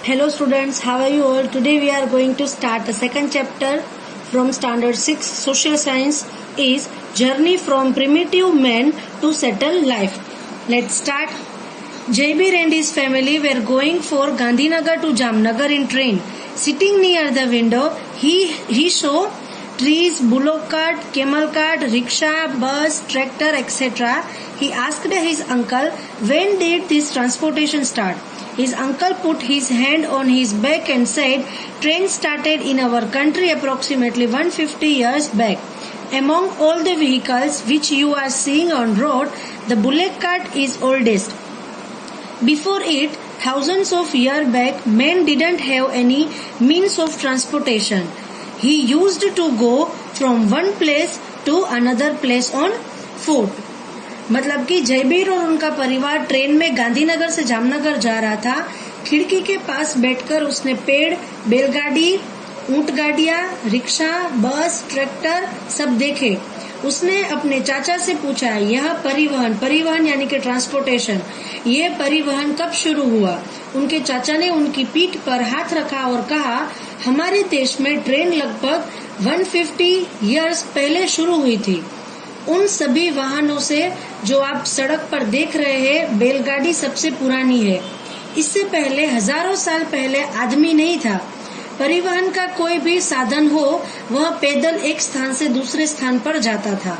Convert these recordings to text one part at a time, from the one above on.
Hello students, how are you all? Today we are going to start the second chapter from standard 6 social science is journey from primitive man to settled life. Let's start. Jaybir and his family were going for Gandhinagar to Jamnagar in train. Sitting near the window, he saw trees, bullock cart, camel cart, rickshaw, bus, tractor, etc. He asked his uncle, when did this transportation start? His uncle put his hand on his back and said, train started in our country approximately 150 years back. Among all the vehicles which you are seeing on road, the bullock cart is oldest. Before it, thousands of years back, men didn't have any means of transportation. He used to go from one place to another place on foot. मतलब कि जयबीर और उनका परिवार train में गांधीनगर से जामनगर जा रहा था. खिड़की के पास बैठकर उसने पेड़, बैलगाड़ी, ऊंट गाड़ियां, रिक्शा, बस, ट्रैक्टर सब देखे. उसने अपने चाचा से पूछा, यह परिवहन यानी कि ट्रांसपोर्टेशन, ये परिवहन कब शुरू हुआ? उनके चाचा ने उनकी पीठ पर हाथ रखा और कहा, हमारे देश में ट्रेन लगभग 150 इयर्स पहले शुरू हुई थी. उन सभी वाहनों से जो आप सड़क पर देख रहे हैं, बैलगाड़ी सबसे पुरानी है. इससे पहले हजारों साल पहले आदमी नहीं था. परिवहन का कोई भी साधन हो, वह पैदल एक स्थान से दूसरे स्थान पर जाता था.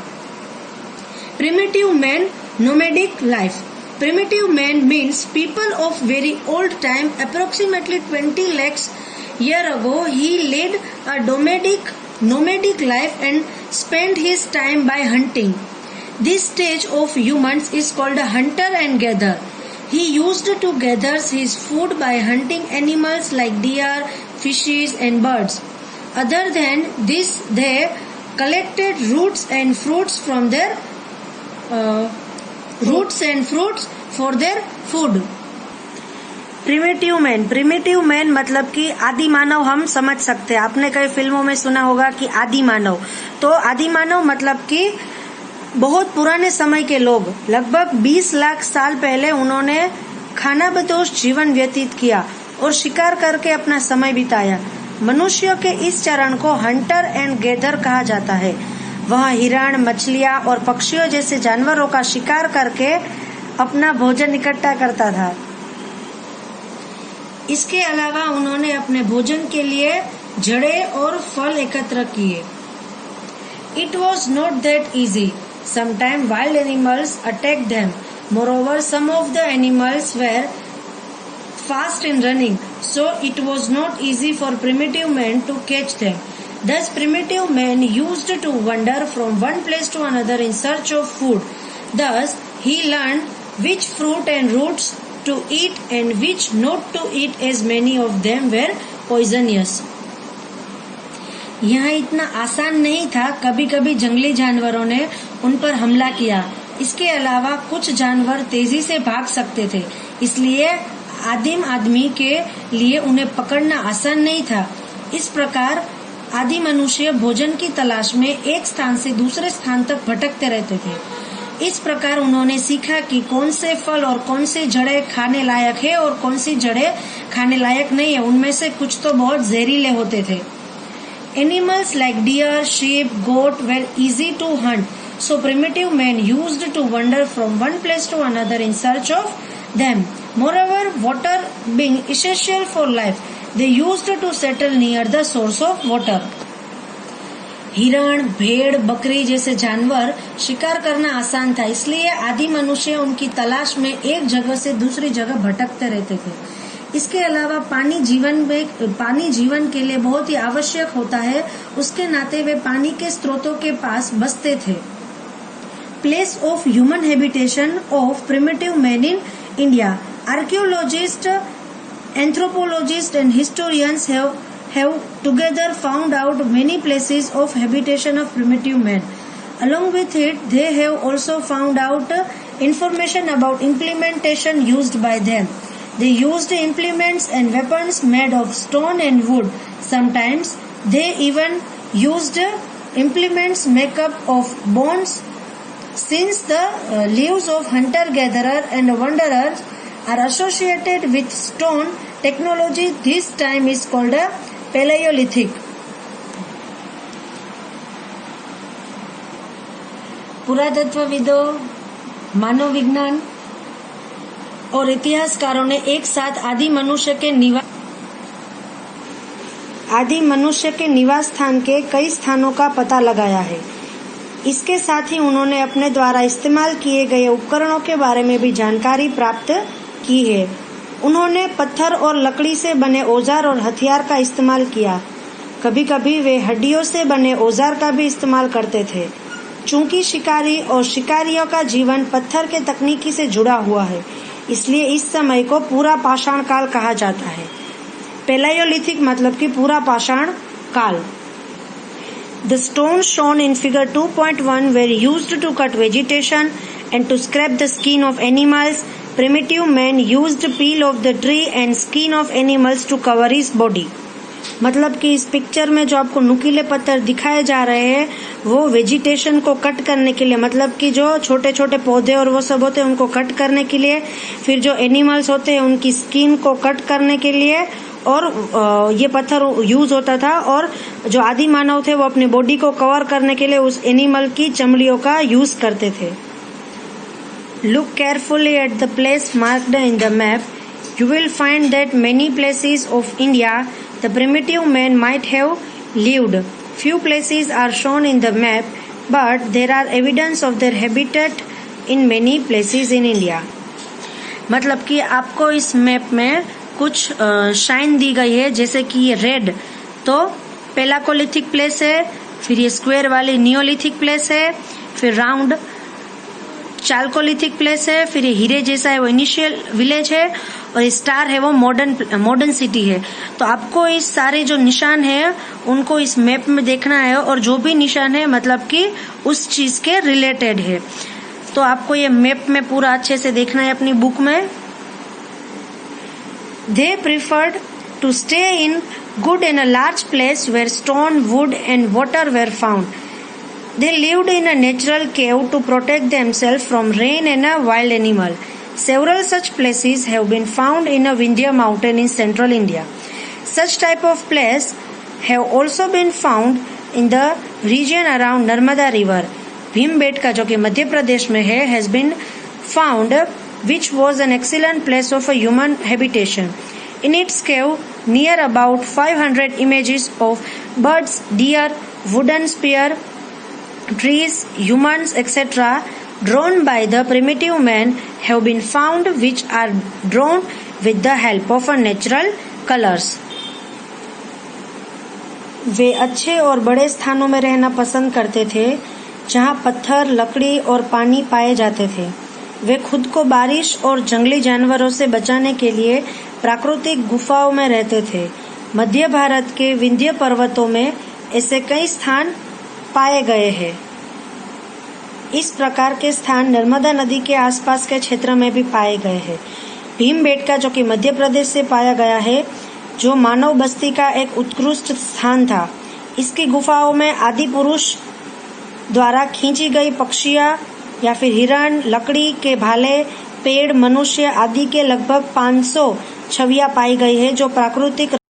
Primitive man, nomadic life. Primitive man means people of very old time, approximately 20 lakhs years ago. He led a nomadic life and spent his time by hunting. This stage of humans is called a hunter and gatherer. He used to gather his food by hunting animals like deer, fishes and birds. Other than this, they collected roots and fruits for their food. Primitive man मतलब कि आदि मानव हम समझ सकते हैं. आपने कई फिल्मों में सुना होगा कि आदि मानव. तो आदि मानव मतलब कि बहुत पुराने समय के लोग. लगभग 20 लाख साल पहले उन्होंने खानाबदोश जीवन व्यतीत किया और शिकार करके अपना समय बिताया. मनुष्यों के इस चरण को हंटर एंड गैदर कहा जाता है. वह हिरण, मछलियां और पक्षियों जैसे जानवरों का शिकार करके अपना भोजन इकट्ठा करता था. इसके अलावा उन्होंने अपने भोजन के लिए जड़ें और फल एकत्र किए. It was not that easy. Sometimes wild animals attacked them. Moreover, some of the animals were fast in running, so it was not easy for primitive men to catch them. Thus, primitive men used to wander from one place to another in search of food. Thus, he learned which fruit and roots to eat and which not to eat, as many of them were poisonous. यह इतना आसान नहीं था. कभी कभी जंगली जानवरों ने उन पर हमला किया. इसके अलावा कुछ जानवर तेजी से भाग सकते थे, इसलिए आदिम आदमी के लिए उन्हें पकड़ना आसान नहीं था. इस प्रकार आदि मनुष्य भोजन की तलाश में एक स्थान से दूसरे स्थान तक भटकते रहते थे. इस प्रकार उन्होंने सीखा कि कौन से फल और कौन सी जड़ें खाने लायक है और कौन सी जड़ें खाने लायक नहीं है. उनमें से कुछ तो बहुत जहरीले होते थे. Animals like deer, sheep, goat were easy to hunt, so primitive men used to wander from one place to another in search of them. Moreover, water being essential for life, they used to settle near the source of water. हिरण, भेड़, बकरी जैसे जानवर शिकार करना आसान था, इसलिए आदि मनुष्य उनकी तलाश में एक जगह से दूसरी जगह भटकते रहते थे. इसके अलावा पानी जीवन के लिए बहुत ही आवश्यक होता है. उसके नाते वे पानी के स्रोतों के पास बसते थे. Place of human habitation of primitive man in India. Archaeologist, anthropologist and historians have together found out many places of habitation of primitive man. Along with it, they have also found out information about implementation used by them. They used implements and weapons made of stone and wood. Sometimes they even used implements made up of bones. Since the lives of hunter-gatherer and wanderers are associated with stone, technology. This time is called a Paleolithic. पुरातत्वविदों, मानव विज्ञान और इतिहासकारों ने एक साथ आदि मनुष्य के निवास स्थान के कई स्थानों का पता लगाया है। इसके साथ ही उन्होंने अपने द्वारा इस्तेमाल किए गए उपकरणों के बारे में भी जानकारी प्राप्त की है। उन्होंने पत्थर और लकड़ी से बने औजार और हथियार का इस्तेमाल किया। कभी कभी वे हड्डियों से बने औजार का भी इस्तेमाल करते थे। चूंकि शिकारी और शिकारियों का जीवन पत्थर के तकनीकी से जुड़ा हुआ है, इसलिए इस समय को पूरा पाषाण काल कहा जाता है। पैलेयोलिथिक मतलब कि पूरा पाषाण काल। The stones shown in figure 2.1 were used to cut vegetation and to scrape the skin of animals. Primitive man used peel of the tree and skin of animals to cover his body. मतलब कि इस picture में जो आपको नुकीले पत्थर दिखाए जा रहे हैं वो वेजिटेशन को कट करने के लिए, मतलब कि जो छोटे छोटे पौधे और वो सब होते हैं उनको कट करने के लिए, फिर जो एनिमल्स होते हैं उनकी स्किन को कट करने के लिए, और ये पत्थर यूज होता था। और जो आदि मानव थे वो अपनी बॉडी को कवर करने के लिए उस एनिमल की चमड़ियों का यूज करते थे। Look carefully at the place marked in the map. You will find that many places of India the primitive man might have lived. Few places are shown in the map, but there are evidence of their habitat in many places in India. मतलब कि आपको इस map में कुछ shine दी गई है, जैसे कि ये रेड तो पेलाकोलिथिक प्लेस है, फिर ये स्क्वायर वाली नियोलिथिक प्लेस है, फिर राउंड चालकोलिथिक प्लेस है, फिर ये हीरे जैसा है वो इनिशियल विलेज है, और स्टार है वो मॉडर्न सिटी है। तो आपको इस सारे जो निशान है उनको इस मैप में देखना है, और जो भी निशान है मतलब कि उस चीज के रिलेटेड है। तो आपको ये मैप में पूरा अच्छे से देखना है अपनी बुक में। They preferred to stay in good and a large place where stone, wood and water were found. They lived in a natural cave to protect themselves from rain and a wild animal. Several such places have been found in a Vindhya mountain in central India. Such type of place have also been found in the region around Narmada river. Bhimbetka जो कि मध्य प्रदेश में है has been found, which was an excellent place of a human habitation. In its cave, near about 500 images of birds, deer, wooden spear, trees, humans, etc., drawn by the primitive man have been found, which are drawn with the help of a natural colors. वे अच्छे और बड़े स्थानों में रहना पसंद करते थे, जहां पत्थर, लकड़ी और पानी पाए जाते थे। वे खुद को बारिश और जंगली जानवरों से बचाने के लिए प्राकृतिक गुफाओं में रहते थे। मध्य भारत के विंध्य पर्वतों में ऐसे कई स्थान पाए गए हैं। इस प्रकार के स्थान नर्मदा नदी के आसपास के क्षेत्र में भी पाए गए हैं। भीमबेटका जो कि मध्य प्रदेश से पाया गया है, जो मानव बस्ती का एक उत्कृष्ट स्थान था। इसकी गुफाओं में आदि पुरुष द्वारा खींची गई पक्षियां या फिर हिरण, लकड़ी के भाले, पेड़, मनुष्य आदि के लगभग 500 छवियां पाई गई है, जो प्राकृतिक